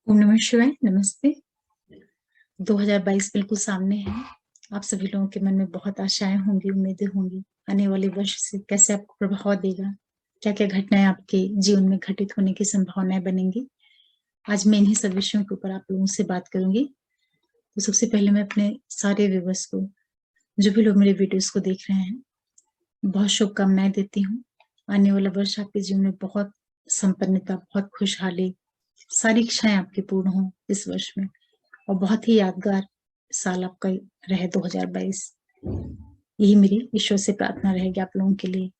ओम नमः शिवाय, नमस्ते। 2022 बिल्कुल सामने है। आप सभी लोगों के मन में बहुत आशाएँ होंगी, उम्मीदें होंगी। आने वाले वर्ष से कैसे आपको प्रभाव देगा? क्या-क्या घटनाएँ आपके जीवन में घटित होने की संभावनाएँ बनेंगी? आज मैं इन्हीं सब विषयों के ऊपर आप लोगों से बात करूँगी। तो सबसे पहले मैं अपने सारे व्यूअर्स को, जो भी लोग मेरे वीडियोज़ को देख रहे हैं, बहुत शुभकामनाएँ देती हूँ। आने वाला वर्ष आपके जीवन में बहुत संपन्नता, बहुत खुशहाली, सारी इच्छाएँ आपकी पूर्ण हों इस वर्ष में। और बहुत ही यादगार साल आपका रहे 2022। यही मेरी ईश्वर से प्रार्थना रहेगी आप लोगों के लिए।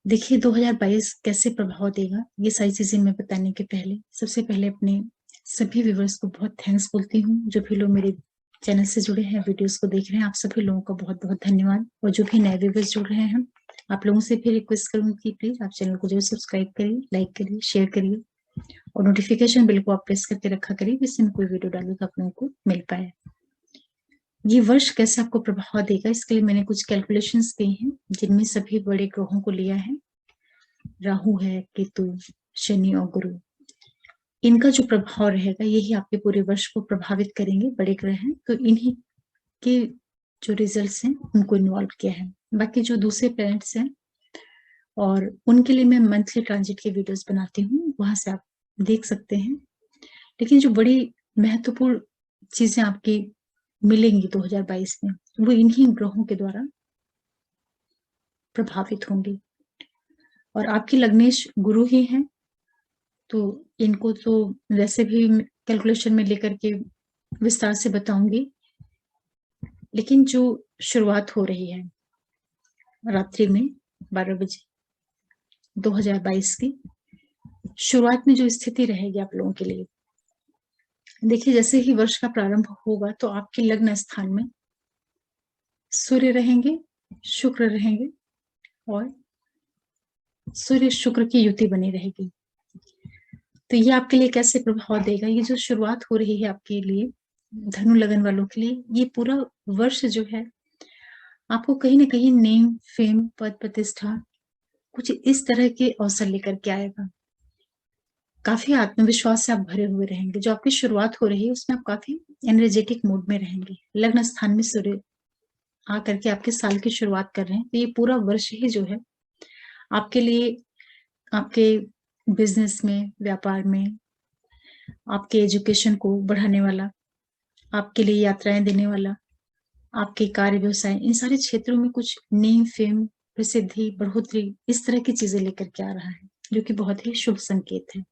देखिए 2022 कैसे प्रभाव देगा, ये सारी चीज़ें मैं बताने के पहले सबसे पहले अपने सभी व्यूअर्स को बहुत थैंक्स बोलती हूँ। जो भी लोग मेरे चैनल से जुड़े हैं, वीडियोज़ को देख रहे हैं, आप सभी लोगों का बहुत-बहुत धन्यवाद। और जो भी नए व्यूअर्स जुड़ रहे हैं, आप लोगों से फिर रिक्वेस्ट करूँगी कि प्लीज़ आप चैनल को ज़रूर सब्सक्राइब करिए, लाइक करिए, शेयर करिए और नोटिफ़िकेशन बेल को आप प्रेस करके रखा करिए, जिससे मैं कोई वीडियो डालूँ तो आप लोगों को मिल पाए। ये वर्ष कैसे आपको प्रभाव देगा, इसके लिए मैंने कुछ कैलकुलेशंस दी हैं, जिनमें सभी बड़े ग्रहों को लिया है। राहु है, केतु, शनि और गुरु। इनका जो प्रभाव रहेगा, यही आपके पूरे वर्ष को प्रभावित करेंगे। बड़े ग्रह हैं, तो इन्हीं के जो रिजल्ट्स हैं, उनको इन्वॉल्व किया है। बाकी जो दूसरे प्लैनेट्स हैं और उनके लिए मैं मंथली ट्रांजिट की वीडियोज़ बनाती हूँ, वहाँ से आप देख सकते हैं। लेकिन जो बड़ी महत्वपूर्ण चीज़ें आपकी मिलेंगी 2022 में, वो इन्हीं ग्रहों के द्वारा प्रभावित होंगी। और आपकी लग्नेश गुरु ही हैं, तो इनको तो वैसे भी कैलकुलेशन में लेकर के विस्तार से बताऊँगी। लेकिन जो शुरुआत हो रही है रात्रि में 12 बजे 2022 की शुरुआत में जो स्थिति रहेगी आप लोगों के लिए, देखिए जैसे ही वर्ष का प्रारंभ होगा तो आपके लग्न स्थान में सूर्य रहेंगे, शुक्र रहेंगे और सूर्य शुक्र की युति बनी रहेगी। तो ये आपके लिए कैसे प्रभाव देगा? ये जो शुरुआत हो रही है आपके लिए, धनु लगन वालों के लिए, ये पूरा वर्ष जो है, आपको कहीं न कहीं नेम, फेम, पद प्रतिष्ठा, कुछ इस तरह के अवसर लेकर के आएगा। काफ़ी आत्मविश्वास से आप भरे हुए रहेंगे। जो आपकी शुरुआत हो रही है, उसमें आप काफ़ी एनर्जेटिक मूड में रहेंगे। लग्न स्थान में सूर्य आकर के आपके साल की शुरुआत कर रहे हैं, तो ये पूरा वर्ष ही जो है, आपके लिए आपके बिज़नेस में, व्यापार में, आपके एजुकेशन को बढ़ाने वाला, आपके लिए यात्राएँ देने वाला, आपके कार्य व्यवसाय, इन सारे क्षेत्रों में कुछ नेम, फेम, प्रसिद्धि, बढ़ोतरी, इस तरह की चीज़ें लेकर के आ रहा है, जो कि बहुत ही शुभ संकेत है।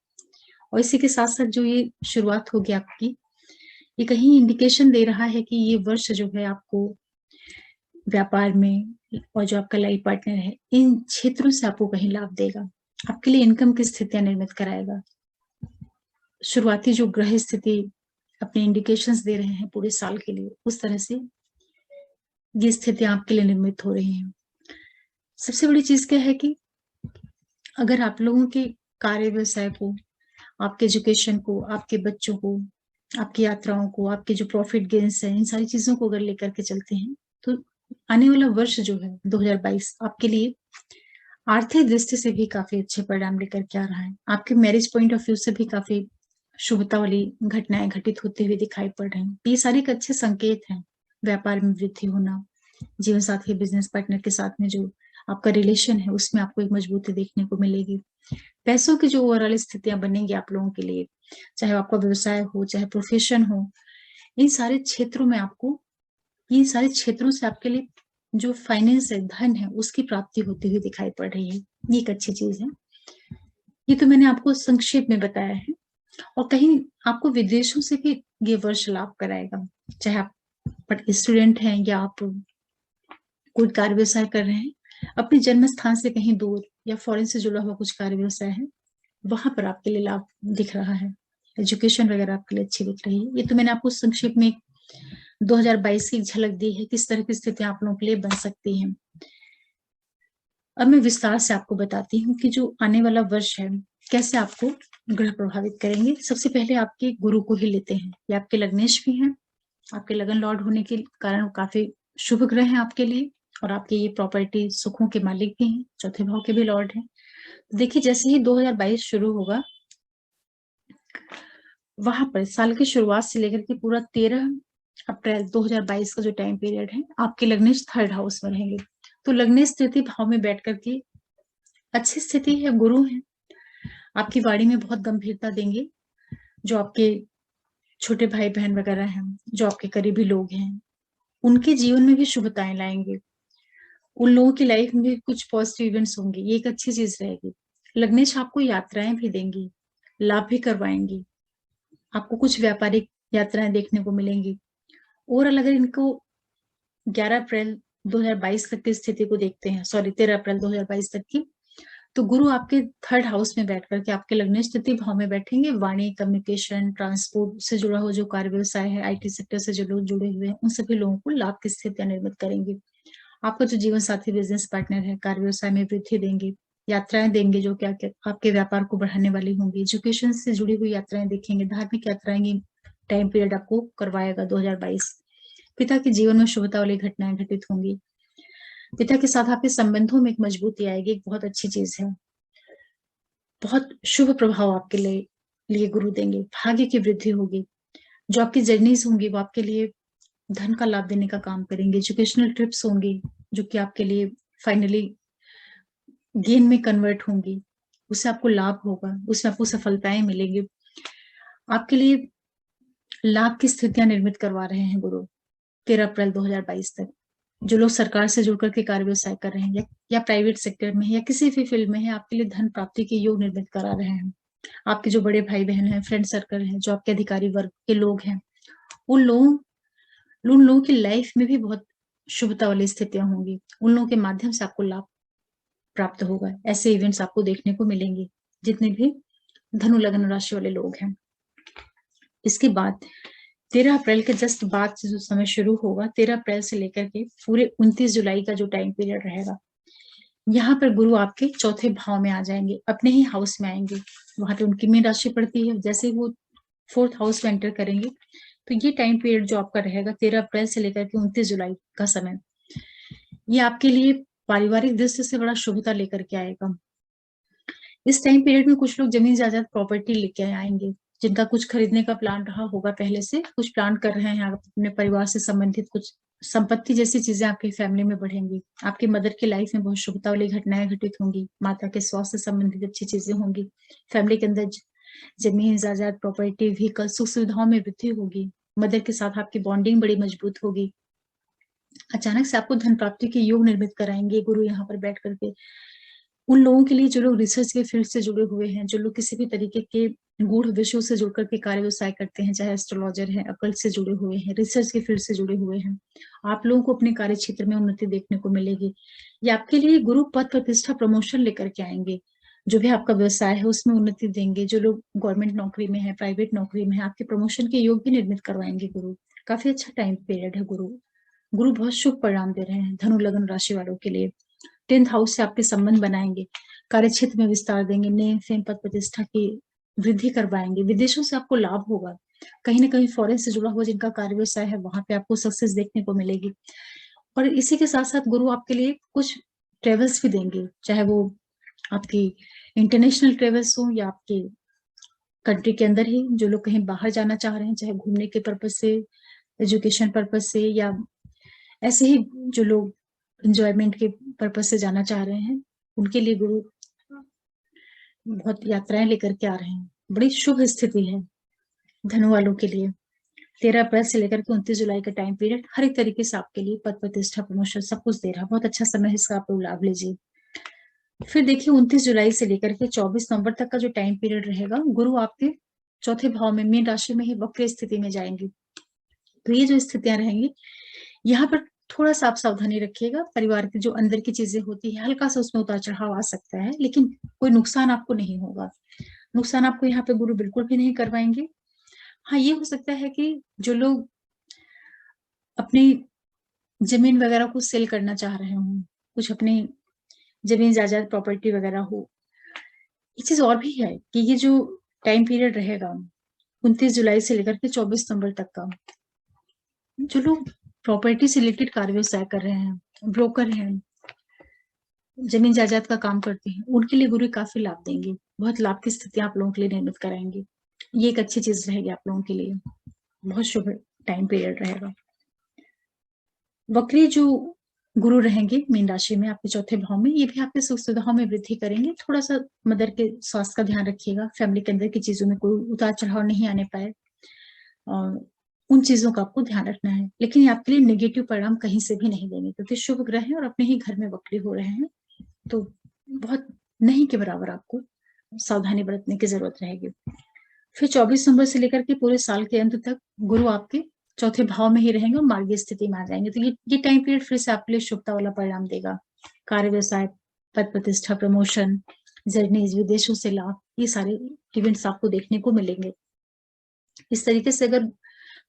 और इसी के साथ-साथ जो ये शुरुआत होगी आपकी, ये कहीं इंडिकेशन दे रहा है कि ये वर्ष जो है आपको व्यापार में और जो आपका लाइफ पार्टनर है, इन क्षेत्रों से आपको कहीं लाभ देगा। आपके लिए इनकम की स्थितियाँ निर्मित कराएगा। शुरुआती जो ग्रह स्थिति अपने इंडिकेशंस दे रहे हैं पूरे साल के लिए, उस तरह से ये स्थितियाँ आपके लिए निर्मित हो रही हैं। सबसे बड़ी चीज़ क्या है कि अगर आप लोगों के कार्य व्यवसाय को, आपके एजुकेशन को, आपके बच्चों को, आपकी यात्राओं को, आपके जो प्रॉफिट गेन्स हैं, इन सारी चीज़ों को अगर लेकर के चलते हैं, तो आने वाला वर्ष जो है 2022 आपके लिए आर्थिक दृष्टि से भी काफ़ी अच्छे परिणाम लेकर के आ रहा है। आपके मैरिज पॉइंट ऑफ व्यू से भी काफ़ी शुभता वाली घटनाएँ घटित होते हुए दिखाई पड़ रही हैं। ये सारे एक अच्छे संकेत हैं। व्यापार में वृद्धि होना, जीवन साथी, बिज़नेस पार्टनर के साथ में जो आपका रिलेशन है, उसमें आपको एक मजबूती देखने को मिलेगी। पैसों की जो ओवरऑल स्थितियाँ बनेंगी आप लोगों के लिए, चाहे वो आपका व्यवसाय हो, चाहे प्रोफ़ेशन हो, इन सारे क्षेत्रों में आपको इन सारे क्षेत्रों से आपके लिए जो फाइनेंस है, धन है, उसकी प्राप्ति होती हुई दिखाई पड़ रही है। ये एक अच्छी चीज़ है। ये तो मैंने आपको संक्षेप में बताया है और कहीं आपको विदेशों से भी ये वर्ष लाभ कराएगा। चाहे आप स्टूडेंट हैं या आप कोई कार्य व्यवसाय कर रहे हैं, अपने जन्म स्थान से कहीं दूर या फ़ॉरेन से जुड़ा हुआ कुछ कार्य व्यवसाय है, वहाँ पर आपके लिए लाभ दिख रहा है। एजुकेशन वगैरह आपके लिए अच्छी दिख रही है। ये तो मैंने आपको संक्षेप में 2022 की एक झलक दी है, किस तरह की स्थितियाँ आप लोगों के लिए बन सकती हैं। अब मैं विस्तार से आपको बताती हूँ कि जो आने वाला वर्ष है, कैसे आपको ग्रह प्रभावित करेंगे। सबसे पहले आपके गुरु को ही लेते हैं। ये आपके लग्नेश भी हैं, आपके लगन लॉर्ड होने के कारण काफ़ी शुभ ग्रह हैं आपके लिए और आपके ये प्रॉपर्टी सुखों के मालिक भी हैं, चौथे भाव के भी लॉर्ड हैं। देखिए जैसे ही 2022 शुरू होगा, वहां पर साल की शुरुआत से लेकर के पूरा 13 अप्रैल 2022 का जो टाइम पीरियड है, आपके लग्नेश थर्ड हाउस में रहेंगे। तो लग्नेश तृतीय भाव में बैठ करके अच्छी स्थिति है, गुरु है, आपकी वाणी में बहुत गंभीरता देंगे। जो आपके छोटे भाई बहन वगैरह हैं, जो आपके करीबी लोग हैं, उनके जीवन में भी शुभताएं लाएंगे। उन लोगों की लाइफ में भी कुछ पॉजिटिव इवेंट्स होंगे, ये एक अच्छी चीज रहेगी। लग्नेश आपको यात्राएं भी देंगी, लाभ भी करवाएंगी, आपको कुछ व्यापारिक यात्राएं देखने को मिलेंगी। ओवरऑल अगर इनको 11 अप्रैल 2022 तक की स्थिति को देखते हैं, सॉरी 13 अप्रैल 2022 तक की, तो गुरु आपके थर्ड हाउस में बैठ करके आपके लग्नेश तृतीय भाव में बैठेंगे। वाणी, कम्युनिकेशन, ट्रांसपोर्ट से जुड़ा हुआ जो कार्य व्यवसाय है, आईटी सेक्टर से जो लोग जुड़े हुए हैं, उन सभी लोगों को लाभ की स्थितियां निर्मित करेंगे। आपका जो जीवन साथी, बिजनेस पार्टनर है, कार्य व्यवसाय में वृद्धि देंगे, यात्राएं देंगे जो क्या आपके व्यापार को बढ़ाने वाली होंगी। एजुकेशन से जुड़ी हुई यात्राएं देखेंगे, धार्मिक यात्राएं टाइम पीरियड आपको करवाएगा 2022। पिता के जीवन में शुभता वाली घटनाएं घटित होंगी। पिता के साथ आपके संबंधों में एक मजबूती आएगी, एक बहुत अच्छी चीज है। बहुत शुभ प्रभाव आपके लिए गुरु देंगे। भाग्य की वृद्धि होगी। जो आपकी जर्नीज होंगी वो आपके लिए धन का लाभ देने का काम करेंगे। एजुकेशनल ट्रिप्स होंगी जो कि आपके लिए फाइनली गेन में कन्वर्ट होंगी, उससे आपको लाभ होगा, उससे आपको सफलताएं मिलेंगी। आपके लिए लाभ की स्थितियां निर्मित करवा रहे हैं गुरु 13 अप्रैल 2022 तक। जो लोग सरकार से जुड़कर के कार्य व्यवसाय कर रहे हैं या प्राइवेट सेक्टर में है या किसी भी फील्ड में है, आपके लिए धन प्राप्ति के योग निर्मित करा रहे हैं। आपके जो बड़े भाई बहन हैं, फ्रेंड सर्कल है, जो आपके अधिकारी वर्ग के लोग हैं, उन लोगों की लाइफ में भी बहुत शुभता वाली स्थितियां होंगी। उन लोगों के माध्यम से आपको लाभ प्राप्त होगा। ऐसे इवेंट्स आपको देखने को मिलेंगे जितने भी धनु लग्न राशि वाले लोग हैं। इसके बाद 13 अप्रैल के जस्ट बाद से जो समय शुरू होगा, 13 अप्रैल से लेकर के पूरे 29 जुलाई का जो टाइम पीरियड रहेगा, यहाँ पर गुरु आपके चौथे भाव में आ जाएंगे, अपने ही हाउस में आएंगे। वहां पे उनकी मीन राशि पड़ती है, जैसे वो फोर्थ हाउस में एंटर करेंगे तो ये टाइम पीरियड जो आपका रहेगा 13 अप्रैल से लेकर के 29 जुलाई का समय, ये आपके लिए पारिवारिक दृष्टि से बड़ा शुभता लेकर के आएगा। इस टाइम पीरियड में कुछ लोग जमीन जायदाद प्रॉपर्टी लेके आएंगे, जिनका कुछ खरीदने का प्लान रहा होगा, पहले से कुछ प्लान कर रहे हैं। आप अपने परिवार से संबंधित कुछ संपत्ति जैसी चीजें आपकी फैमिली में बढ़ेंगी। आपकी मदर की लाइफ में बहुत शुभता वाली घटनाएं घटित होंगी। माता के स्वास्थ्य से संबंधित अच्छी चीजें होंगी। फैमिली के अंदर जमीन जायदाद प्रॉपर्टी व्हीकल सुख सुविधाओं में वृद्धि होगी। मदर के साथ आपकी बॉन्डिंग बड़ी मजबूत होगी। अचानक से आपको धन प्राप्ति के योग निर्मित कराएंगे गुरु यहाँ पर बैठ करके। उन लोगों के लिए जो लोग रिसर्च के फील्ड से जुड़े हुए हैं, जो लोग किसी भी तरीके के गूढ़ विषयों से जुड़ करके कार्य व्यवसाय करते हैं, चाहे एस्ट्रोलॉजर है, अकल्ट से जुड़े हुए हैं, रिसर्च के फील्ड से जुड़े हुए हैं, आप लोगों को अपने कार्य क्षेत्र में उन्नति देखने को मिलेगी। ये आपके लिए गुरु पद प्रतिष्ठा प्रमोशन लेकर के आएंगे। जो भी आपका व्यवसाय है उसमें उन्नति देंगे। जो लोग गवर्नमेंट नौकरी में है, प्राइवेट नौकरी में है, आपके प्रमोशन के योग भी निर्मित करवाएंगे गुरु। काफी अच्छा टाइम पीरियड है गुरु। गुरु बहुत शुभ परिणाम दे रहे हैं धनु लग्न राशि वालों के लिए। 10th हाउस से आपके संबंध बनाएंगे, कार्य क्षेत्र में विस्तार देंगे, नेम फेम पद प्रतिष्ठा की वृद्धि करवाएंगे। विदेशों से आपको लाभ होगा। कहीं ना कहीं फॉरेन से जुड़ा हुआ जिनका कार्य व्यवसाय है, वहां पे आपको सक्सेस देखने को मिलेगी। और इसी के साथ साथ गुरु आपके लिए कुछ ट्रेवल्स भी देंगे, चाहे वो आपकी इंटरनेशनल ट्रेवल्स हो या आपके कंट्री के अंदर ही जो लोग कहीं बाहर जाना चाह रहे हैं, चाहे घूमने के पर्पज से, एजुकेशन पर्पज से, या ऐसे ही जो लोग इंजॉयमेंट के पर्पज से जाना चाह रहे हैं, उनके लिए गुरु बहुत यात्राएं लेकर के आ रहे हैं। बड़ी शुभ स्थिति है धनु वालों के लिए। 13 अप्रैल से लेकर के 29 जुलाई का टाइम पीरियड हर एक तरीके से आपके लिए पद प्रतिष्ठा प्रमोशन सब कुछ दे रहा है। बहुत अच्छा समय है, इसका आप लोग लाभ लीजिए। फिर देखिए 29 जुलाई से लेकर के 24 नवंबर तक का जो टाइम पीरियड रहेगा, गुरु आपके चौथे भाव में मीन राशि में ही वक्र स्थिति में जाएंगे। तो ये जो स्थितियां रहेंगी, यहाँ पर थोड़ा सा आप सावधानी रखिएगा। परिवार की जो अंदर की चीजें होती है, हल्का सा उसमें उतार चढ़ाव आ सकता है, लेकिन कोई नुकसान आपको नहीं होगा। नुकसान आपको यहाँ पे गुरु बिल्कुल भी नहीं करवाएंगे। हाँ, ये हो सकता है कि जो लोग अपनी जमीन वगैरह को सेल करना चाह रहे हों, कुछ अपनी जमीन जायदाद प्रॉपर्टी वगैरह हो। एक चीज और भी है कि ये जो टाइम पीरियड रहेगा 29 जुलाई से लेकर के 24 नवंबर तक का, जो लोग प्रॉपर्टी से रिलेटेड कार्य व्यवसाय कर रहे हैं, ब्रोकर हैं, जमीन जायदाद का काम करते हैं, उनके लिए गुरु काफी लाभ देंगे। बहुत लाभ की स्थिति आप लोगों के लिए निर्मित कराएंगे। ये एक अच्छी चीज रहेगी आप लोगों के लिए, बहुत शुभ टाइम पीरियड रहेगा। वक्री जो गुरु रहेंगे मीन राशि में आपके चौथे भाव में, ये भी आपके सुख सुविधाओं में वृद्धि करेंगे। थोड़ा सा मदर के स्वास्थ्य का ध्यान रखिएगा, फैमिली के अंदर की चीजों में कोई उतार चढ़ाव नहीं आने पाए, और उन चीजों का आपको ध्यान रखना है। लेकिन ये आपके लिए नेगेटिव परिणाम कहीं से भी नहीं देंगे, क्योंकि शुभ ग्रह है और अपने ही घर में वक्री हो रहे हैं, तो बहुत नहीं के बराबर आपको सावधानी बरतने की जरूरत रहेगी। फिर 24 नवंबर से लेकर के पूरे साल के अंत तक गुरु आपके चौथे भाव में ही रहेंगे और मार्गीय स्थिति में आ जाएंगे। तो ये टाइम पीरियड फिर से आपके लिए शुभता वाला परिणाम देगा। कार्य, व्यवसाय, पद प्रतिष्ठा, प्रमोशन, जर्नीज, विदेशों से लाभ, ये सारे इवेंट्स आपको देखने को मिलेंगे। इस तरीके से अगर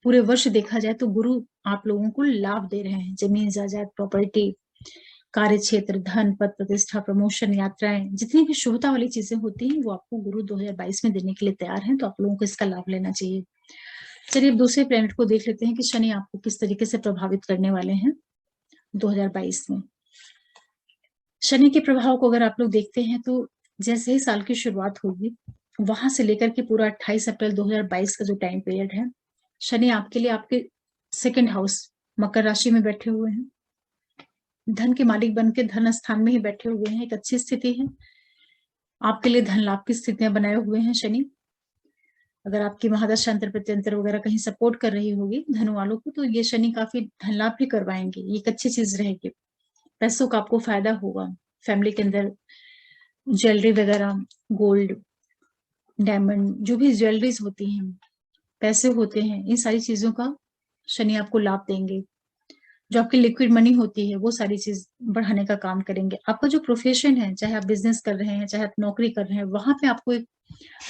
पूरे वर्ष देखा जाए तो गुरु आप लोगों को लाभ दे रहे हैं। जमीन, जायदाद, प्रॉपर्टी, कार्य क्षेत्र, धन, पद प्रतिष्ठा, प्रमोशन, यात्राएं, जितनी भी शुभता वाली चीजें होती हैं वो आपको गुरु 2022 में देने के लिए तैयार हैं, तो आप लोगों को इसका लाभ लेना चाहिए। चलिए अब दूसरे प्लेनेट को देख लेते हैं कि शनि आपको किस तरीके से प्रभावित करने वाले हैं 2022 में। शनि के प्रभाव को अगर आप लोग देखते हैं तो जैसे ही साल की शुरुआत होगी, वहां से लेकर के पूरा 28 अप्रैल 2022 का जो टाइम पीरियड है, शनि आपके लिए आपके सेकंड हाउस मकर राशि में बैठे हुए हैं। धन के मालिक बन के धन स्थान में ही बैठे हुए हैं, एक अच्छी स्थिति है आपके लिए। धन लाभ की स्थितियां बनाए हुए हैं शनि। अगर आपकी महादशा अंतर प्रत्यंतर वगैरह कहीं सपोर्ट कर रही होगी धन वालों को, तो ये शनि काफी धन लाभ भी करवाएंगे, ये एक अच्छी चीज रहेगी। पैसों का आपको फायदा होगा। फैमिली के अंदर ज्वेलरी वगैरह, गोल्ड, डायमंड, जो भी ज्वेलरीज होती हैं, पैसे होते हैं, इन सारी चीजों का शनि आपको लाभ देंगे। जो आपकी लिक्विड मनी होती है वो सारी चीज बढ़ाने का काम करेंगे। आपका जो प्रोफेशन है, चाहे आप बिजनेस कर रहे हैं, चाहे आप नौकरी कर रहे हैं, वहां पे आपको एक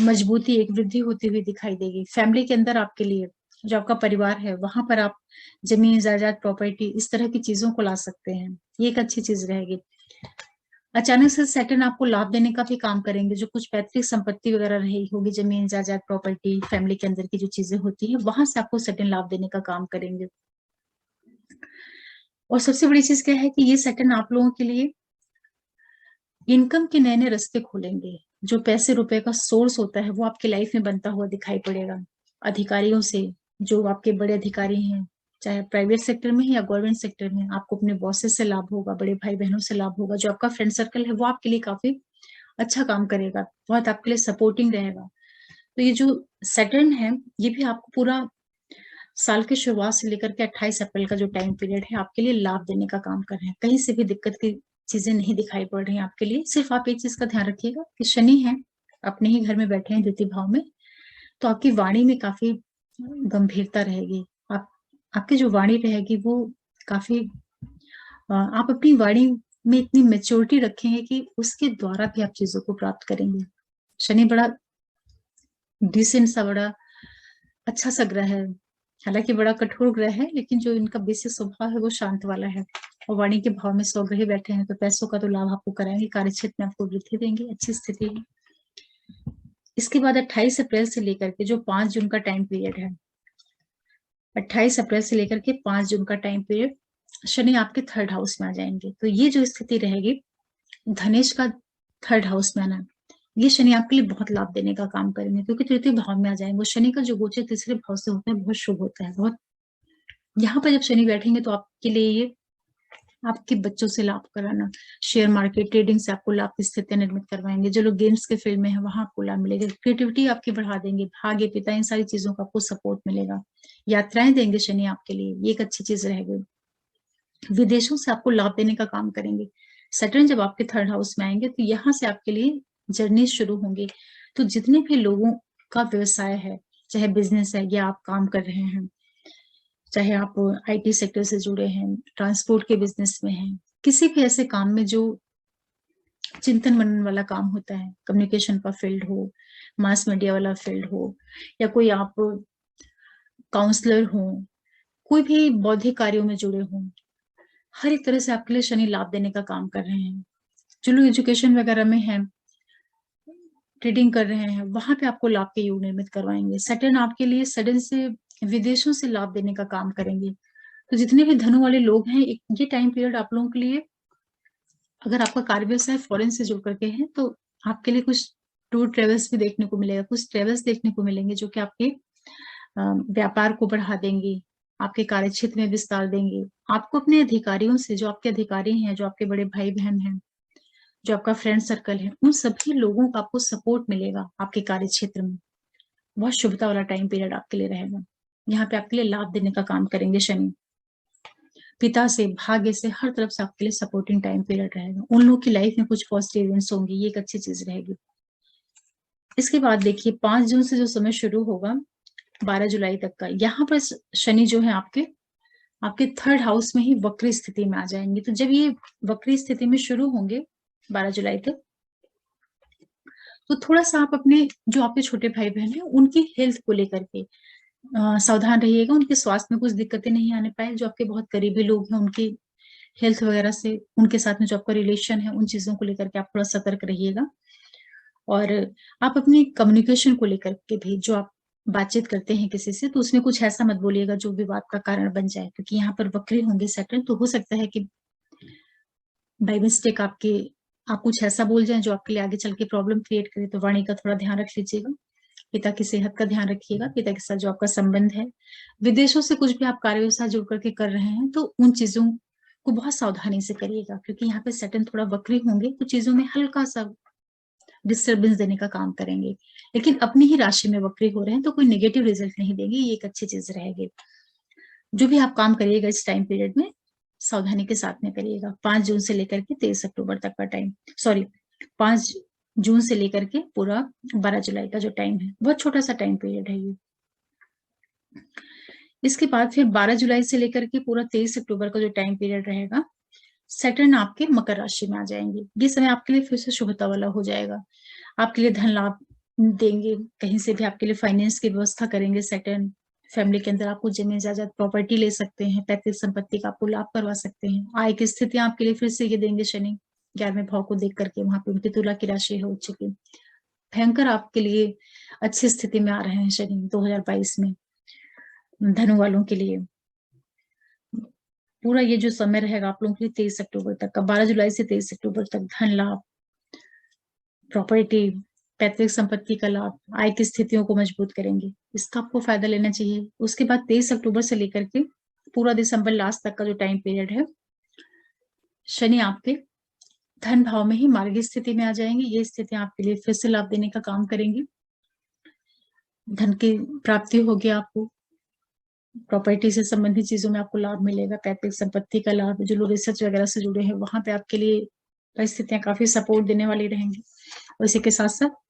मजबूती, एक वृद्धि होती हुई दिखाई देगी। फैमिली के अंदर आपके लिए जो आपका परिवार है, वहां पर आप जमीन, जायदाद, प्रॉपर्टी, इस तरह की चीजों को ला सकते हैं, ये एक अच्छी चीज रहेगी। अचानक से सैटर्न आपको लाभ देने का भी काम करेंगे। जो कुछ पैतृक संपत्ति वगैरह रही होगी, जमीन, जायदाद, प्रॉपर्टी, फैमिली के अंदर की जो चीजें होती है, वहां से आपको सैटर्न लाभ देने का काम करेंगे। और सबसे बड़ी चीज क्या है कि ये सैटर्न आप लोगों के लिए इनकम के नए नए रास्ते खोलेंगे। जो पैसे रुपए का सोर्स होता है वो आपकी लाइफ में बनता हुआ दिखाई पड़ेगा। अधिकारियों से, जो आपके बड़े अधिकारी हैं, चाहे प्राइवेट सेक्टर में है या गवर्नमेंट सेक्टर में, आपको अपने बॉसेस से लाभ होगा, बड़े भाई बहनों से लाभ होगा। जो आपका फ्रेंड सर्कल है वो आपके लिए काफी अच्छा काम करेगा, बहुत आपके लिए सपोर्टिंग रहेगा। तो ये जो सैटर्न है, ये भी आपको पूरा साल की शुरुआत से लेकर के 28 अप्रैल का जो टाइम पीरियड है, आपके लिए लाभ देने का काम कर रहे हैं। कहीं से भी दिक्कत की चीजें नहीं दिखाई पड़ रही हैं आपके लिए। सिर्फ आप एक चीज का ध्यान रखिएगा कि शनि है, अपने ही घर में बैठे हैं द्वितीय भाव में, तो आपकी वाणी में काफी गंभीरता रहेगी। आपकी जो वाणी रहेगी वो काफी आप अपनी वाणी में इतनी मेच्योरिटी रखेंगे कि उसके द्वारा भी आप चीजों को प्राप्त करेंगे। शनि बड़ा डिसेंट सा, बड़ा अच्छा सा ग्रह है। हालांकि बड़ा कठोर ग्रह है, लेकिन जो इनका बेसिक स्वभाव है वो शांत वाला है। और वाणी के भाव में स्वग्रही बैठे हैं, तो पैसों का तो लाभ आपको कराएंगे, कार्य क्षेत्र में आपको वृद्धि देंगे, अच्छी स्थिति है। इसके बाद 28 अप्रैल से लेकर के जो 5 जून का टाइम पीरियड है, 28 अप्रैल से लेकर के 5 जून का टाइम पीरियड, शनि आपके थर्ड हाउस में आ जाएंगे। तो ये जो स्थिति रहेगी, धनेश का थर्ड हाउस में आना, ये शनि आपके लिए बहुत लाभ देने का काम करेंगे, क्योंकि तृतीय भाव में आ जाएंगे। वो शनि का जो गोचर तीसरे भाव से होता है बहुत शुभ होता है, बहुत। यहाँ पर जब शनि बैठेंगे तो आपके लिए ये आपके बच्चों से लाभ कराना, शेयर मार्केट, ट्रेडिंग से आपको लाभ की स्थितियां निर्मित करवाएंगे। जो लोग गेम्स के फील्ड में है वहां आपको लाभ मिलेगा। क्रिएटिविटी आपकी बढ़ा देंगे, भाग्य, पिता, इन सारी चीजों का आपको सपोर्ट मिलेगा। यात्राएं देंगे शनि आपके लिए, ये एक अच्छी चीज रहेगी। विदेशों से आपको लाभ देने का काम करेंगे। सैटर्न जब आपके थर्ड हाउस में आएंगे तो यहाँ से आपके लिए जर्नी शुरू होंगी। तो जितने भी लोगों का व्यवसाय है, चाहे बिजनेस है या आप काम कर रहे हैं, चाहे आप आईटी सेक्टर से जुड़े हैं, ट्रांसपोर्ट के बिजनेस में हैं, किसी भी ऐसे काम में जो चिंतन मनन वाला काम होता है, कम्युनिकेशन का फील्ड हो, मास मीडिया वाला फील्ड हो, या कोई आप काउंसलर हो, कोई भी बौद्धिक कार्यों में जुड़े हों, हर एक तरह से आपके लिए शनि लाभ देने का काम कर रहे हैं। जो लोग एजुकेशन वगैरह में हैं, ट्रेडिंग कर रहे हैं, वहां पे आपको लाभ के योग निर्मित करवाएंगे। सैटर्न आपके लिए सडन से विदेशों से लाभ देने का काम करेंगे। तो जितने भी धनों वाले लोग हैं, ये टाइम पीरियड आप लोगों के लिए, अगर आपका कार्य व्यवसाय फॉरेन से जुड़ करके है, तो आपके लिए कुछ टूर ट्रेवल्स भी देखने को मिलेगा, कुछ ट्रेवल्स देखने को मिलेंगे जो कि आपके व्यापार को बढ़ा देंगे, आपके कार्य क्षेत्र में विस्तार देंगे। आपको अपने अधिकारियों से, जो आपके अधिकारी हैं, जो आपके बड़े भाई बहन हैं, जो आपका फ्रेंड सर्कल है, उन सभी लोगों का आपको सपोर्ट मिलेगा आपके कार्य क्षेत्र में। बहुत शुभता वाला टाइम पीरियड आपके लिए रहेगा। यहाँ पे आपके लिए लाभ देने का काम करेंगे शनि। पिता से, भाग्य से, हर तरफ से आपके लिए सपोर्टिंग टाइम पीरियड रहेगा। उन लोगों की लाइफ में कुछ पॉजिटिव इवेंट्स होंगे, ये एक अच्छी चीज रहेगी। इसके बाद देखिए 5 जून से जो समय शुरू होगा 12 जुलाई तक का, यहाँ पर शनि जो है आपके थर्ड हाउस में ही वक्री स्थिति में आ जाएंगे। तो जब ये वक्री स्थिति में शुरू होंगे 12 जुलाई तक, तो थोड़ा सा आप अपने, जो आपके छोटे भाई बहन हैं, उनकी हेल्थ को लेकर के सावधान रहिएगा। उनके स्वास्थ्य में कुछ दिक्कतें नहीं आने पाए। जो आपके बहुत करीबी लोग हैं, उनकी हेल्थ वगैरह से, उनके साथ में जो आपका रिलेशन है, उन चीजों को लेकर के आप थोड़ा सतर्क रहिएगा। और आप अपनी कम्युनिकेशन को लेकर के भी, जो आप बातचीत करते हैं किसी से, तो उसमें कुछ ऐसा मत बोलिएगा जो विवाद का कारण बन जाए, क्योंकि यहाँ पर वक्री होंगे सैटर्न। तो हो सकता है कि बाई मिस्टेक आप कुछ ऐसा बोल जाएं जो आपके लिए आगे चल के प्रॉब्लम क्रिएट करे। तो वाणी का थोड़ा ध्यान रख लीजिएगा। पिता की सेहत का ध्यान रखिएगा। पिता के साथ जो आपका संबंध है, विदेशों से कुछ भी आप कार्य व्यवसाय जुड़ करके कर रहे हैं, तो उन चीजों को बहुत सावधानी से करिएगा, क्योंकि यहाँ पे सैटर्न थोड़ा वक्री होंगे, तो चीजों में हल्का सा डिस्टर्बेंस देने का काम करेंगे। लेकिन अपनी ही राशि में वक्री हो रहे हैं, तो कोई नेगेटिव रिजल्ट नहीं देंगे। ये एक अच्छी चीज रहेगी। जो भी आप काम करिएगा इस टाइम पीरियड में, सावधानी के साथ में करिएगा। 5 जून से लेकर के 23 अक्टूबर तक का टाइम, सॉरी 5 जून से लेकर के पूरा 12 जुलाई का जो टाइम है, बहुत छोटा सा टाइम पीरियड है ये। इसके बाद फिर 12 जुलाई से लेकर के पूरा 23 अक्टूबर का जो टाइम पीरियड रहेगा, सैटर्न आपके मकर राशि में आ जाएंगे। ये समय आपके लिए फिर से शुभता वाला हो जाएगा। आपके लिए धन लाभ देंगे, कहीं से भी आपके लिए फाइनेंस की व्यवस्था करेंगे सैटर्न। फैमिली के अंदर आपको जमीन जायदाद प्रॉपर्टी ले सकते हैं, पैतृक संपत्ति का आपको लाभ करवा सकते हैं। आय की स्थितियां आपके लिए फिर से ये देंगे शनि 11वें भाव को देख करके। वहां पे उनकी तुला की राशि है उच्च की। भयंकर आपके लिए अच्छी स्थिति में आ रहे हैं शनि 2022 में धनु वालों के लिए। पूरा ये जो समय रहेगा आप लोगों के लिए 23 अक्टूबर तक का, 12 जुलाई से 23 अक्टूबर तक, धन लाभ, प्रॉपर्टी, पैतृक संपत्ति का लाभ, आय की स्थितियों को मजबूत करेंगे। इसका आपको फायदा लेना चाहिए। उसके बाद 23 अक्टूबर से लेकर के पूरा दिसंबर लास्ट तक का जो टाइम पीरियड है, शनि आपके धन भाव में ही मार्गी स्थिति में आ जाएंगे। ये स्थितियां आपके लिए फिर से लाभ देने का काम करेंगी। धन की प्राप्ति होगी आपको, प्रॉपर्टी से संबंधित चीजों में आपको लाभ मिलेगा, पैतृक संपत्ति का लाभ। जो लोग रिसर्च वगैरह से जुड़े हैं, वहां पे आपके लिए परिस्थितियां काफी सपोर्ट देने वाली रहेंगी। और इसी के साथ साथ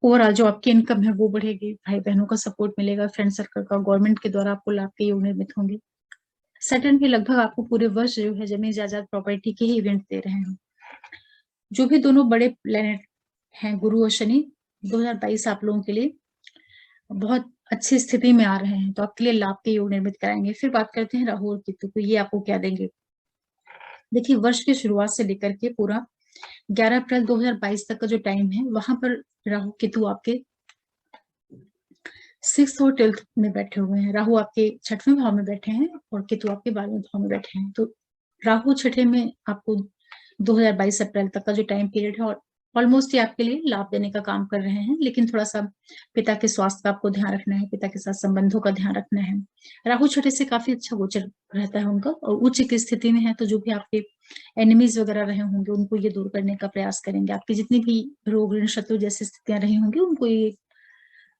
ओवरऑल जो आपकी इनकम है वो बढ़ेगी, भाई बहनों का सपोर्ट मिलेगा, फ्रेंड सर्कल का, गवर्नमेंट के द्वारा आपको लाभ के योग निर्मित होंगे। सैटर्न भी लगभग आपको पूरे वर्ष जो है जमीन जायदाद प्रॉपर्टी के ही इवेंट दे रहे हैं। जो भी दोनों बड़े प्लेनेट हैं, गुरु और शनि, 2022 आप लोगों के लिए बहुत अच्छी स्थिति में आ रहे हैं, तो आपके लिए लाभ के योग निर्मित कराएंगे। फिर बात करते हैं राहु और केतु को, ये आपको क्या देंगे। देखिए वर्ष की शुरुआत से लेकर के पूरा 11 अप्रैल 2022 तक का जो टाइम है, वहां पर राहु केतु आपके 6th और 12th में बैठे हुए हैं। राहु आपके 6वें भाव में बैठे हैं और केतु आपके 12वें भाव में बैठे हैं। तो राहु 6 में आपको 2022 अप्रैल तक का जो टाइम पीरियड है, और ऑलमोस्ट ये आपके लिए लाभ देने का काम कर रहे हैं। लेकिन थोड़ा सा पिता के स्वास्थ्य का आपको ध्यान रखना है, पिता के साथ संबंधों का ध्यान रखना है। राहु 6 से काफी अच्छा गोचर रहता है उनका, और उच्च की स्थिति में है, तो जो भी आपके एनिमीज वगैरह रहे होंगे उनको ये दूर करने का प्रयास करेंगे। आपकी जितनी भी रोग ऋण शत्रु जैसी स्थितियां रही होंगी, उनको ये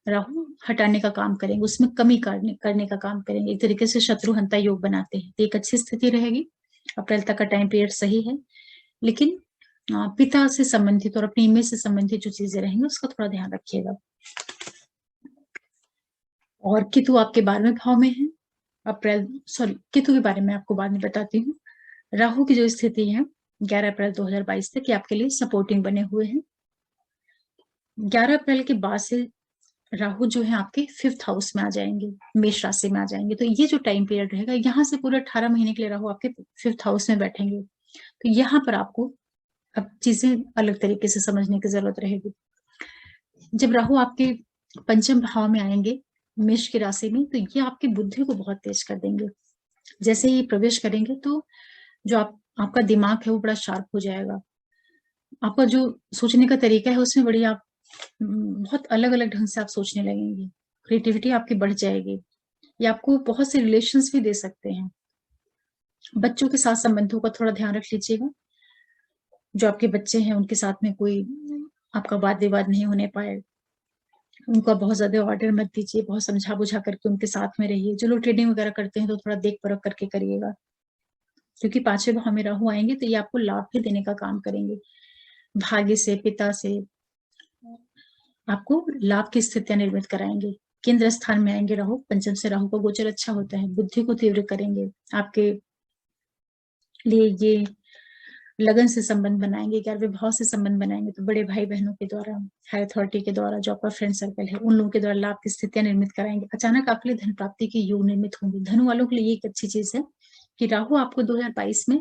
राहु हटाने का काम करेंगे, उसमें कमी करने का काम करेंगे। एक तरीके से शत्रु हंता योग बनाते हैं। तो एक अच्छी स्थिति रहेगी। अप्रैल तक का टाइम पीरियड सही है, लेकिन पिता से संबंधित और अपनी इमेज से संबंधित जो चीजें रहेंगी उसका थोड़ा ध्यान रखिएगा। और केतु आपके 12वें भाव में है। केतु के बारे में आपको बाद में बताती हूँ। राहु की जो स्थिति है 11 अप्रैल 2022 तक, ये आपके लिए सपोर्टिंग बने हुए हैं। 11 अप्रैल के बाद से राहु जो है आपके 5th हाउस में आ जाएंगे, मेष राशि में आ जाएंगे। तो ये जो टाइम पीरियड रहेगा, यहाँ से पूरे 18 महीने के लिए राहु आपके 5th हाउस में बैठेंगे। तो यहाँ पर आपको अब चीजें अलग तरीके से समझने की जरूरत रहेगी। जब राहु आपके 5th भाव में आएंगे मेष की राशि में, तो ये आपकी बुद्धि को बहुत तेज कर देंगे। जैसे ही प्रवेश करेंगे, तो जो आपका दिमाग है वो बड़ा शार्प हो जाएगा। आपका जो सोचने का तरीका है उसमें बड़ी आप बहुत अलग-अलग ढंग से आप सोचने लगेंगी, क्रिएटिविटी आपकी बढ़ जाएगी। ये आपको बहुत से रिलेशंस भी दे सकते हैं। बच्चों के साथ संबंधों का थोड़ा ध्यान रख लीजिएगा। जो आपके बच्चे हैं उनके साथ में कोई आपका वाद-विवाद नहीं होने पाए। उनका बहुत ज़्यादा ऑर्डर मत दीजिए, बहुत समझा-बुझा करके उनके साथ में रहिए। जो लोग ट्रेडिंग वगैरह करते हैं तो थोड़ा देख-परख करके करिएगा। क्योंकि 5वें भाव में राहु आएँगे तो ये आपको लाभ भी देने का काम करेंगे। भाग्य से, पिता से आपको लाभ की स्थितियाँ निर्मित कराएँगे। केंद्र स्थान में आएँगे राहु, पंचम से राहु का गोचर अच्छा होता है, बुद्धि को तीव्र करेंगे। आपके लिए ये लगन से संबंध बनाएँगे, 11वें भाव से संबंध बनाएँगे, तो बड़े भाई-बहनों के द्वारा, हाई अथॉरिटी के द्वारा, जो आपका फ्रेंड सर्कल है, उन लोगों के द्वारा लाभ की स्थितियाँ निर्मित कराएँगे। अचानक आपके लिए धन प्राप्ति के योग निर्मित होंगे। धनु वालों के लिए ये एक अच्छी चीज़ है कि राहु आपको 2022 में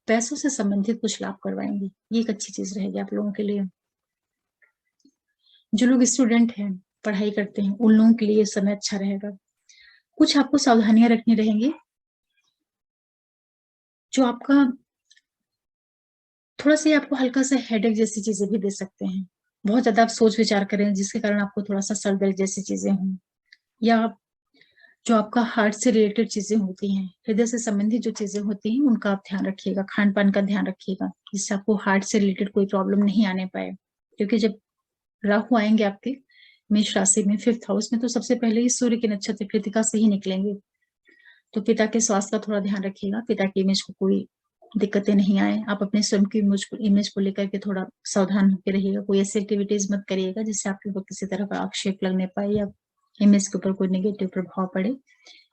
पैसों से संबंधित कुछ लाभ करवाएँगे। ये एक अच्छी चीज़ रहेगी आप लोगों के लिए। जो लोग स्टूडेंट हैं, पढ़ाई करते हैं, उन लोगों के लिए ये समय अच्छा रहेगा। कुछ आपको सावधानियाँ रखनी रहेंगी। जो आपका थोड़ा-सा ये आपको हल्का-सा हेडेक जैसी चीज़ें भी दे सकते हैं। बहुत ज़्यादा आप सोच-विचार करें जिसके कारण आपको थोड़ा-सा सर दर्द जैसी चीज़ें हों, या जो आपका हार्ट से रिलेटेड चीज़ें होती हैं, हृदय से संबंधित जो चीज़ें होती हैं, उनका आप ध्यान रखिएगा, खान-पान का ध्यान रखिएगा, जिससे आपको हार्ट से रिलेटेड कोई प्रॉब्लम नहीं आने पाए। क्योंकि जब राहु आएँगे आपके मेष राशि में 5th हाउस में, तो सबसे पहले ही सूर्य के नक्षत्र कृतिका से ही निकलेंगे। तो पिता के स्वास्थ्य का थोड़ा ध्यान रखिएगा, पिता की इमेज को कोई दिक्कतें नहीं आए। आप अपने स्वयं की इमेज को लेकर के थोड़ा सावधान होके रहिएगा। कोई ऐसी एक्टिविटीज़ मत करिएगा जिससे आपके ऊपर किसी तरह का आक्षेप लगने पाए या इमेज के ऊपर कोई नेगेटिव प्रभाव पड़े।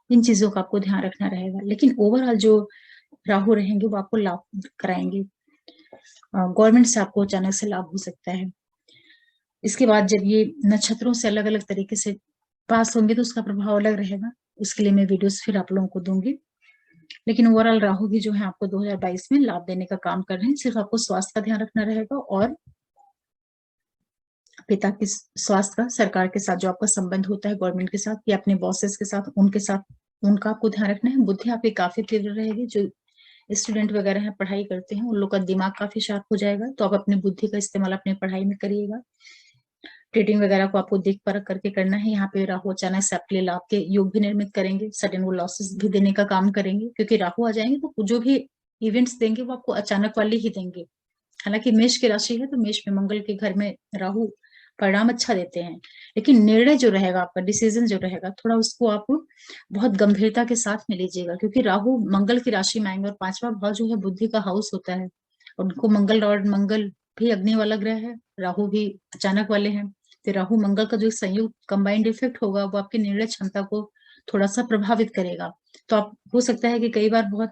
इन चीज़ों का आपको ध्यान रखना रहेगा। लेकिन ओवरऑल जो राहु रहेंगे वो आपको लाभ कराएँगे। गवर्नमेंट से आपको अचानक से लाभ हो सकता है। इसके बाद जब ये नक्षत्रों से अलग-अलग तरीके से पास होंगे तो उसका प्रभाव अलग रहेगा। उसके लिए मैं वीडियोज़ फिर आप लोगों को दूँगी। लेकिन ओवरऑल राहु भी जो है आपको 2022 में लाभ देने का काम कर रहे हैं। सिर्फ आपको स्वास्थ्य का ध्यान रखना रहेगा और पिता के स्वास्थ्य का, सरकार के साथ जो आपका संबंध होता है गवर्नमेंट के साथ या अपने बॉसेस के साथ, उनके साथ, उनका आपको ध्यान रखना है। बुद्धि आपकी काफ़ी तीव्र रहेगी। जो स्टूडेंट वगैरह हैं, पढ़ाई करते हैं, उन लोग का दिमाग काफ़ी शार्प हो जाएगा। तो आप अपनी बुद्धि का इस्तेमाल अपनी पढ़ाई में करिएगा। ट्रेडिंग वगैरह को आपको देख परख करके करना है। यहाँ पे राहु अचानक से आपके लिए लाभ के योग भी निर्मित करेंगे, सडन वो लॉसेस भी देने का काम करेंगे, क्योंकि राहु आ जाएंगे तो जो भी इवेंट्स देंगे वो आपको अचानक वाले ही देंगे। हालांकि मेष की राशि है तो मेष में मंगल के घर में राहु परिणाम अच्छा देते हैं, लेकिन निर्णय जो रहेगा आपका, डिसीजन जो रहेगा, थोड़ा उसको आप बहुत गंभीरता के साथ में लीजिएगा, क्योंकि राहु मंगल की राशि में आएंगे और 5वां भाव जो है बुद्धि का हाउस होता है। उनको मंगल भी अग्नि वाला ग्रह है, राहु भी अचानक वाले हैं। तो राहु मंगल का जो संयुक्त कंबाइंड इफेक्ट होगा वो आपकी निर्णय क्षमता को थोड़ा सा प्रभावित करेगा। तो आप हो सकता है कि कई बार बहुत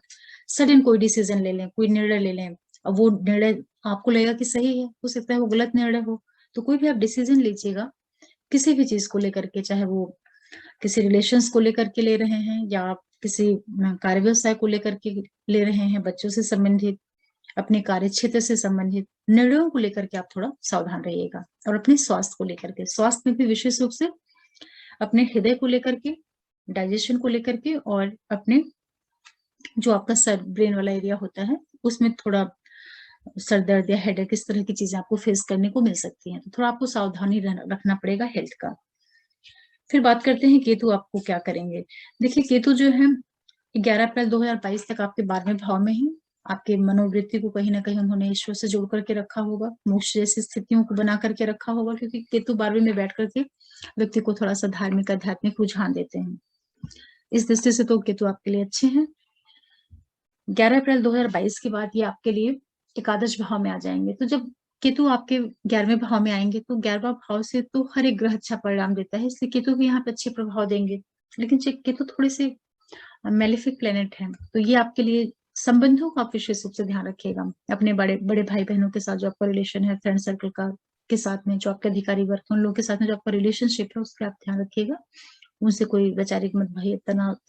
सडन कोई डिसीजन ले लें, कोई निर्णय ले लें, अब वो निर्णय आपको लगेगा कि सही है, हो सकता है वो गलत निर्णय हो। तो कोई भी आप डिसीजन लीजिएगा किसी भी चीज को लेकर के, चाहे वो किसी रिलेशंस को लेकर के ले रहे हैं या आप किसी कार्य व्यवसाय को लेकर के ले रहे हैं, बच्चों से संबंधित, अपने कार्य क्षेत्र से संबंधित निर्णयों को लेकर के आप थोड़ा सावधान रहिएगा। और अपने स्वास्थ्य को लेकर के, स्वास्थ्य में भी विशेष रूप से अपने हृदय को लेकर के, डाइजेशन को लेकर के, और अपने जो आपका सर ब्रेन वाला एरिया होता है उसमें थोड़ा सर दर्द या हेडेक, इस तरह की चीजें आपको फेस करने को मिल सकती हैं। तो थोड़ा आपको सावधानी रखना पड़ेगा हेल्थ का। फिर बात करते हैं केतु आपको क्या करेंगे। देखिए केतु जो है 11 अप्रैल 2022 तक आपके 12वें भाव में ही आपके मनोवृत्ति को कहीं ना कहीं उन्होंने ईश्वर से जोड़ करके रखा होगा, मोक्ष जैसी स्थितियों को बना करके रखा होगा, क्योंकि केतु 12वें में बैठ करके व्यक्ति को थोड़ा सा धार्मिक आध्यात्मिक रुझान देते हैं। इस दृष्टि से तो केतु आपके लिए अच्छे हैं। 11 अप्रैल 2022 के बाद ये आपके लिए एकादश भाव में आ जाएंगे। तो जब केतु आपके 11वें भाव में आएंगे तो 11वां भाव से तो हर एक ग्रह अच्छा परिणाम देता है, इसलिए केतु भी यहाँ पे अच्छे प्रभाव देंगे। लेकिन केतु थोड़े से मेलेफिक प्लेनेट है, तो ये आपके लिए संबंधों का आप विशेष रूप से ध्यान रखिएगा। अपने बड़े बड़े भाई बहनों के साथ जो आपका रिलेशन है, फ्रेंड सर्कल का के साथ में, जो आपके अधिकारी वर्ग, उन लोगों के साथ में जो आपका रिलेशनशिप है उसका आप ध्यान रखिएगा। उनसे कोई वैचारिक मतभेद,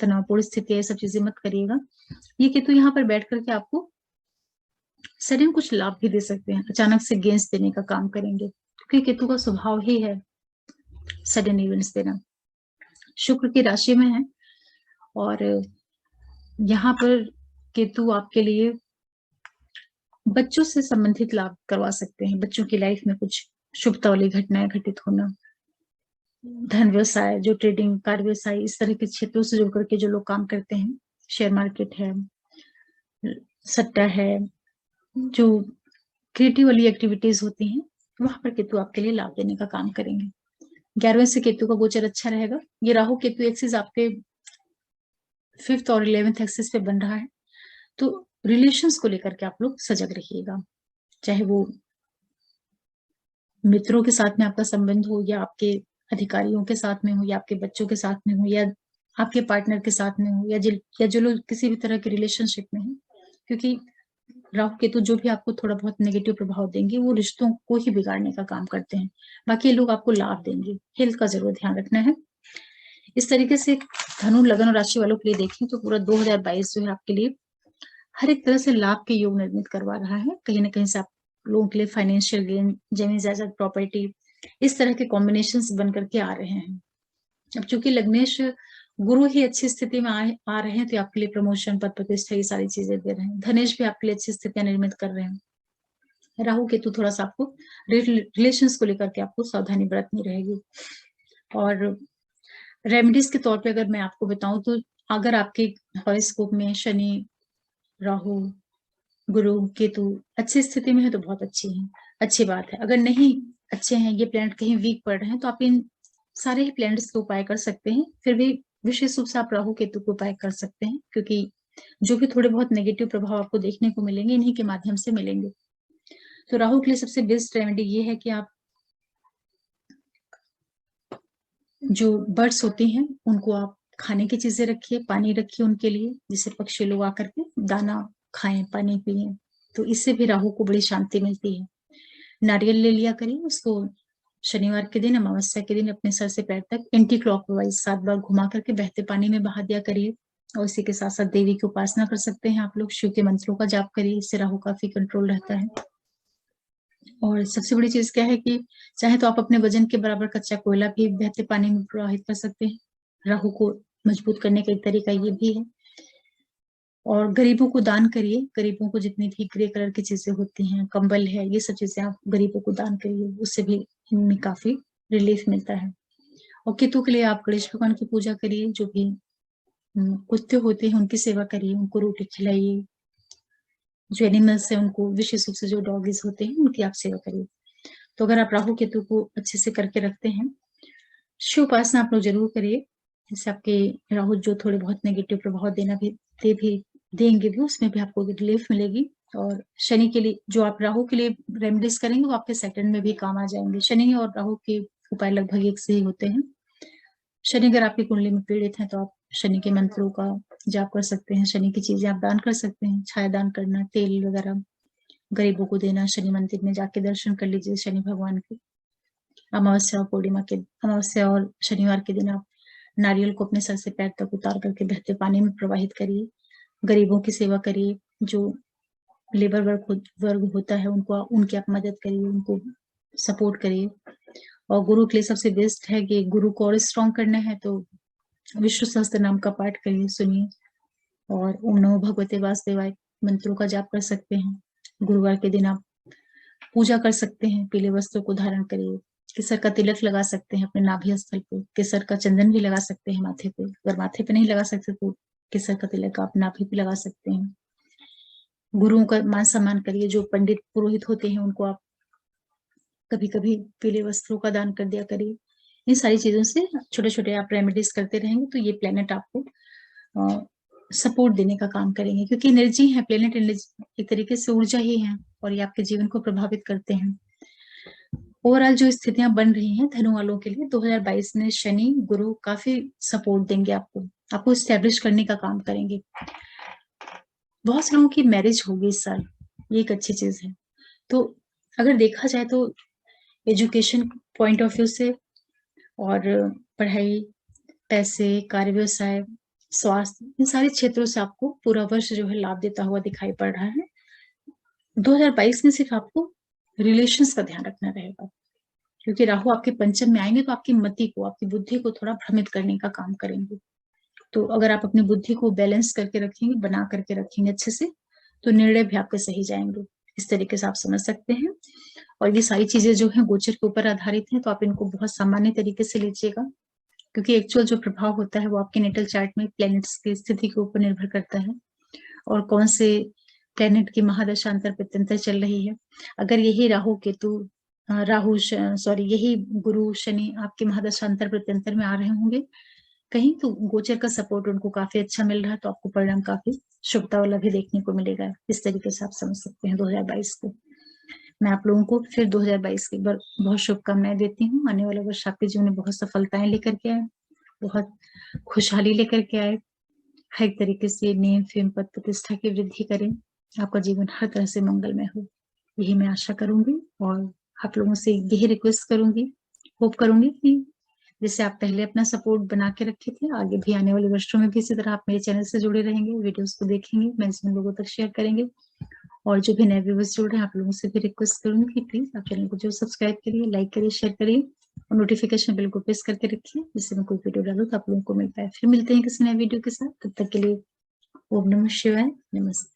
तनावपूर्ण स्थिति, ये सब चीजें मत करिएगा। ये केतु यहाँ पर बैठ करके आपको सडन कुछ लाभ भी दे सकते हैं, अचानक से गेंस देने का काम करेंगे, क्योंकि केतु का स्वभाव ही है सडन इवेंट्स देना। शुक्र की राशि में है और यहाँ पर केतु आपके लिए बच्चों से संबंधित लाभ करवा सकते हैं। बच्चों की लाइफ में कुछ शुभता वाली घटनाएं घटित होना, धन व्यवसाय, जो ट्रेडिंग, कार व्यवसाय, इस तरह के क्षेत्रों से जुड़ करके जो लोग काम करते हैं, शेयर मार्केट है, सट्टा है, जो क्रिएटिव वाली एक्टिविटीज होती हैं, वहां पर केतु आपके लिए लाभ देने का काम करेंगे। 11वें से केतु का गोचर अच्छा रहेगा। ये राहु केतु एक्सिस आपके 5th और 11th एक्सिस पे बन रहा है, तो रिलेशंस को लेकर के आप लोग सजग रहिएगा, चाहे वो मित्रों के साथ में आपका संबंध हो, या आपके अधिकारियों के साथ में हो, या आपके बच्चों के साथ में हो, या आपके पार्टनर के साथ में हो, या जो लोग किसी भी तरह के रिलेशनशिप में है, क्योंकि राहु केतु जो भी आपको थोड़ा बहुत नेगेटिव प्रभाव देंगे वो रिश्तों को ही बिगाड़ने का काम करते हैं। बाकी ये लोग आपको लाभ देंगे। हेल्थ का जरूर ध्यान रखना है। इस तरीके से धनु लग्न और राशि वालों के लिए देखें तो पूरा 2022 जो है आपके लिए हर एक तरह से लाभ के योग निर्मित करवा रहा है। कहीं ना कहीं से आप लोगों के लिए फाइनेंशियल गेन, जमीन जायदाद, प्रॉपर्टी, इस तरह के कॉम्बिनेशंस बन करके आ रहे हैं। अब चूंकि लग्नेश गुरु ही अच्छी स्थिति में आ रहे हैं, तो आपके लिए प्रमोशन, पद प्रतिष्ठा, ये सारी चीजें दे रहे हैं। धनेश भी आपके लिए अच्छी स्थितियां निर्मित कर रहे हैं। राहु केतु थोड़ा सा आपको रिलेशंस को लेकर के आपको सावधानी बरतनी रहेगी। और रेमेडीज के तौर पे अगर मैं आपको बताऊं तो अगर आपके हॉरोस्कोप में शनि, राहु, गुरु, केतु अच्छी स्थिति में है तो बहुत अच्छी बात है। अगर नहीं अच्छे हैं, ये प्लैनेट कहीं वीक पड़ रहे हैं, तो आप इन सारे ही प्लैनेट्स के उपाय कर सकते हैं। फिर भी विशेष रूप से आप राहु केतु को उपाय कर सकते हैं, क्योंकि जो भी थोड़े बहुत नेगेटिव प्रभाव आपको देखने को मिलेंगे, इन्हीं के माध्यम से मिलेंगे। तो राहु के लिए सबसे बेस्ट रेमेडी ये है कि आप जो बर्ड्स होती हैं उनको आप खाने की चीजें रखिए, पानी रखिए उनके लिए, जिससे पक्षी लोग आकर के दाना खाएं, पानी पिए, तो इससे भी राहु को बड़ी शांति मिलती है। नारियल ले लिया करिए, उसको शनिवार के दिन, अमावस्या के दिन अपने सर से पैर तक एंटी क्लॉकवाइज 7 बार घुमा करके बहते पानी में बहा दिया करिए। और इसी के साथ साथ देवी की उपासना कर सकते हैं आप लोग, शिव के मंत्रों का जाप करिए, इससे राहु काफी कंट्रोल रहता है। और सबसे बड़ी चीज क्या है कि चाहे तो आप अपने वजन के बराबर कच्चा कोयला भी बहते पानी में प्रवाहित कर सकते हैं। राहु को मजबूत करने का एक तरीका ये भी है। और गरीबों को दान करिए, गरीबों को जितनी भी ग्रे कलर की चीजें होती हैं, कंबल है, ये सब चीजें आप गरीबों को दान करिए, उससे भी इनमें काफी रिलीफ मिलता है। और केतु के लिए आप गणेश भगवान की पूजा करिए, जो भी कुत्ते होते हैं उनकी सेवा करिए, उनको रोटी खिलाइए, जो एनिमल्स है उनको, विशेष रूप से जो डॉगीज होते हैं उनकी आप सेवा करिए। तो अगर आप राहु केतु को अच्छे से करके रखते हैं, शिव उपासना आप लोग जरूर करिए, जिससे आपके राहु जो थोड़े बहुत नेगेटिव प्रभाव देंगे भी, उसमें भी आपको रिलीफ मिलेगी। और शनि के लिए जो आप राहु के लिए रेमेडीज करेंगे वो आपके सेकंड में भी काम आ जाएंगे। शनि और राहु के उपाय लगभग एक से ही होते हैं। शनि अगर आपकी कुंडली में पीड़ित है तो आप शनि के मंत्रों का जाप कर सकते हैं, शनि की चीजें आप दान कर सकते हैं, छाया दान करना, तेल वगैरह गरीबों को देना, शनि मंदिर में जाके दर्शन कर लीजिए शनि भगवान के। अमावस्या और शनिवार के दिन आप नारियल को अपने सर से पैर तक उतार करके बहते पानी में प्रवाहित करिए, गरीबों की सेवा करिए, जो लेबर वर्ग होता है उनकी आप मदद करिए, उनको सपोर्ट करिए। और गुरु के लिए सबसे बेस्ट है कि गुरु को और स्ट्रॉन्ग करना है तो विष्णु सहस्त्र नाम का पाठ करिए, सुनिए, और ओम नमो भगवते वासुदेवाय मंत्रों का जाप कर सकते हैं। गुरुवार के दिन आप पूजा कर सकते हैं, पीले वस्त्रों को धारण करिए, केसर का तिलक लगा सकते हैं अपने नाभि स्थल पे, केसर का चंदन भी लगा सकते हैं माथे पे। अगर माथे पे नहीं लगा सकते तो केसर का तिलक आप नाभि पे लगा सकते हैं। गुरुओं का मान सम्मान करिए, जो पंडित पुरोहित होते हैं उनको आप कभी कभी पीले वस्त्रों का दान कर दिया करिए। इन सारी चीजों से छोटे छोटे आप रेमेडीज करते रहेंगे तो ये प्लेनेट आपको सपोर्ट देने का काम करेंगे, क्योंकि एनर्जी है, प्लेनेट एनर्जी एक तरीके से ऊर्जा ही है, और ये आपके जीवन को प्रभावित करते हैं। ओवरऑल जो स्थितियां बन रही हैं धनु वालों के लिए 2022 में शनि गुरु काफी सपोर्ट देंगे, आपको स्टैब्लिश करने का काम करेंगे। बहुत से लोगों की मैरिज होगी इस साल, ये एक अच्छी चीज है। तो अगर देखा जाए तो एजुकेशन पॉइंट ऑफ व्यू से और पढ़ाई, पैसे, कार्य व्यवसाय, स्वास्थ्य, इन सारे क्षेत्रों से आपको पूरा वर्ष जो है लाभ देता हुआ दिखाई पड़ रहा है। 2022 में सिर्फ आपको रिलेशंस का ध्यान रखना रहेगा, क्योंकि राहु आपके पंचम में आएंगे तो आपकी मति को, आपकी बुद्धि को थोड़ा भ्रमित करने का काम करेंगे। तो अगर आप अपनी बुद्धि को बैलेंस करके रखेंगे, बना करके रखेंगे अच्छे से, तो निर्णय भी आपके सही जाएंगे। इस तरीके से आप समझ सकते हैं। और ये सारी चीज़ें जो हैं गोचर के ऊपर आधारित हैं, तो आप इनको बहुत सामान्य तरीके से लीजिएगा, क्योंकि एक्चुअल जो प्रभाव होता है वो आपके नेटल चार्ट में प्लैनेट्स की स्थिति के ऊपर निर्भर करता है और कौन से प्लैनेट की महादशा अंतर-प्रत्यंतर चल रही है। अगर यही राहु केतु यही गुरु शनि आपके महादशा अंतर-प्रत्यंतर में आ रहे होंगे कहीं, तो गोचर का सपोर्ट उनको काफ़ी अच्छा मिल रहा है, तो आपको परिणाम काफ़ी शुभता वाला भी देखने को मिलेगा। इस तरीके से आप समझ सकते हैं 2022 को। मैं आप लोगों को फिर 2022 की बहुत शुभकामनाएँ देती हूँ। आने वाला वर्ष आपके जीवन में बहुत सफलताएँ लेकर के आए, बहुत खुशहाली लेकर के आए। हर एक तरीके से नेम, फेम, पद प्रतिष्ठा की वृद्धि करें। आपका जीवन हर तरह से मंगलमय हो। यही मैं आशा करूँगी और आप लोगों से यही रिक्वेस्ट करूँगी, होप करूँगी कि जैसे आप पहले अपना सपोर्ट बना के रखे थे, आगे भी आने वाले वर्षों में भी इसी तरह आप मेरे चैनल से जुड़े रहेंगे, वीडियोज़ को देखेंगे, मैक्सिमम लोगों तक शेयर करेंगे। और जो भी नए व्यूअर्स जुड़ रहे हैं, आप लोगों से भी रिक्वेस्ट करूँगी कि प्लीज़ आप चैनल को ज़रूर सब्सक्राइब करिए, लाइक करिए, शेयर करिए और नोटिफिकेशन बेल को प्रेस करके रखिए, जिससे मैं कोई वीडियो डालूँ तो आप लोगों को मिल पाए। फिर मिलते हैं किसी नए वीडियो के साथ, तब तक के लिए ओम नमः शिवाय, नमस्ते।